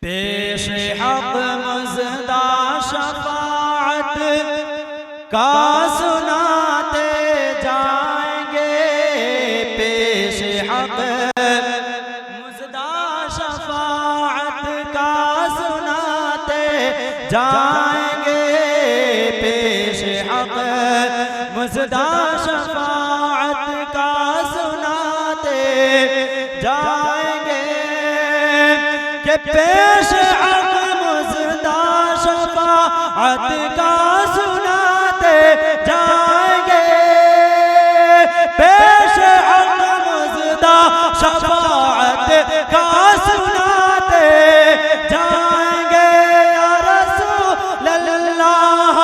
पेश हक मुज़दा शफाअत का सुनाते जाएंगे। पेश हक मुज़दा शफाअत का सुनाते जाएंगे। पेश हक मुज़दा शफाअत का सुनाते जाएंगे कि पेश हक मुज़दा शफाअत का सुनाते जाएंगे। पेश हक मुज़दा शफाअत का सुनाते जाएंगे। या रसूल अल्लाह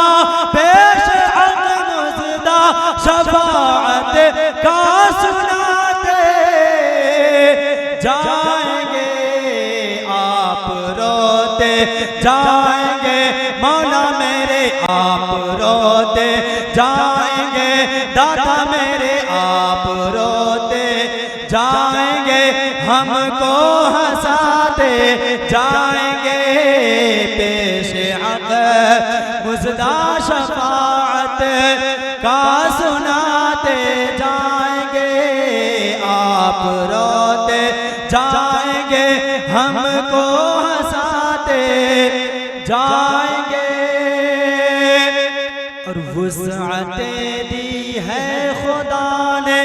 पेश हक मुज़दा शफाअत का सुनाते जाएंगे। आप रोते जाएंगे मौला मेरे, आप रोते जाएंगे दादा मेरे, आप रोते जाएंगे हमको हंसाते जाएंगे। पेश हक मुज़दा शफाअत का सुनाते जाएंगे। आप रोते जाएंगे हमको हंसाते जाएंगे। और वुसअतें दी है खुदा ने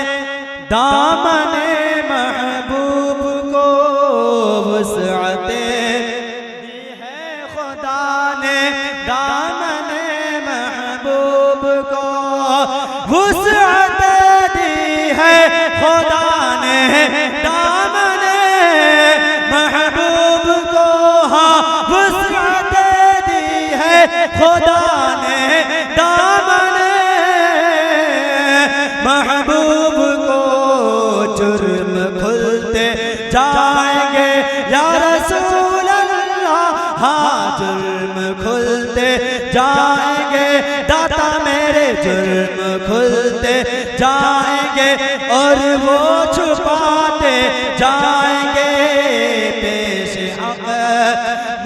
दामने महबूब को, वुसअतें दी है खुदा ने दामने महबूब को, वुसअतें दी है खुदा ने दामने महबूब को। हाँ वुसअतें दी है खुदा ने दामने महबूब को। जुर्म खुलते जाएंगे या रसूल अल्लाह, हाँ जुर्म खुलते जाएंगे दाता मेरे, जुर्म खुलते जाएंगे और वो छुपाते जाएंगे। पेश हक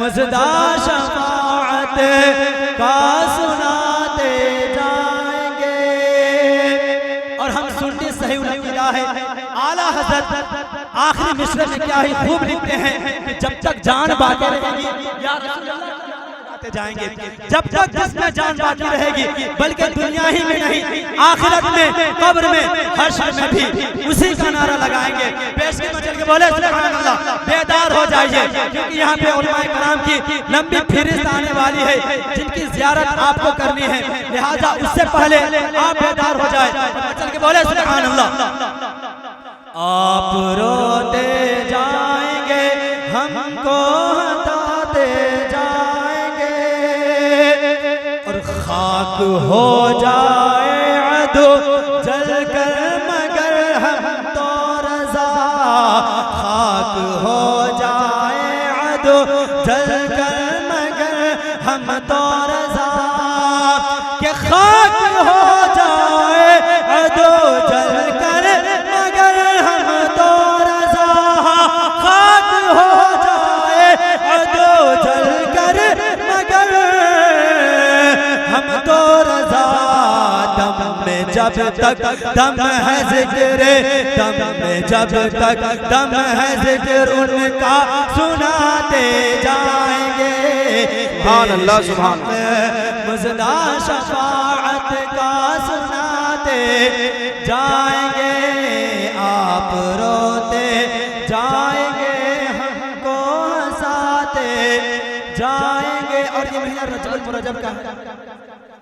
मुज़दा शफाअत का सुनाते जाएंगे। और हम सुन्नी सही उलमा है आला हज़रत आखिरी मिसरे में क्या ही खूब लिखते हैं कि जब तक जान बाकी रहेगी या रसूल अल्लाह जाएंगे, जब तक जिसमें जान बाकी रहेगी, बल्कि दुनिया ही में नहीं आखिरत में कब्र में हश्र में भी उसी का नारा लगाएंगे। पेश के मचल के बोले सुभान अल्लाह, बेदार हो जाइए क्योंकि यहाँ पे उलमाए कराम की लंबी फहरिस्त आने वाली है जिनकी ज़ियारत आपको करनी है, लिहाजा उससे पहले आप बेदार हो जाए। मचल के बोले सुभान अल्लाह। आप रोते जाएंगे हमको हटाते जाएंगे, और खाक हो जाए अदो जलकर मगर हम तो रज़ा, खाक हो जाए अदो जलकर मगर हम तो रज़ा, के खाक हो जाए अदो जलकर मगर हम तो रज़ा, खाक हो जाए अदो जलकर मगर हम तो रज़ा। दम में जब तक दम है ज़िक्र, दम में जब तक दम है ज़िक्र उनका सुनाते जाएंगे। सुभान अल्लाह सुभान मुज़दा शफाअत का सुनाते जाएंगे। आप रोते जाएंगे हमको हंसाते जाएंगे। और ये महीना रजब का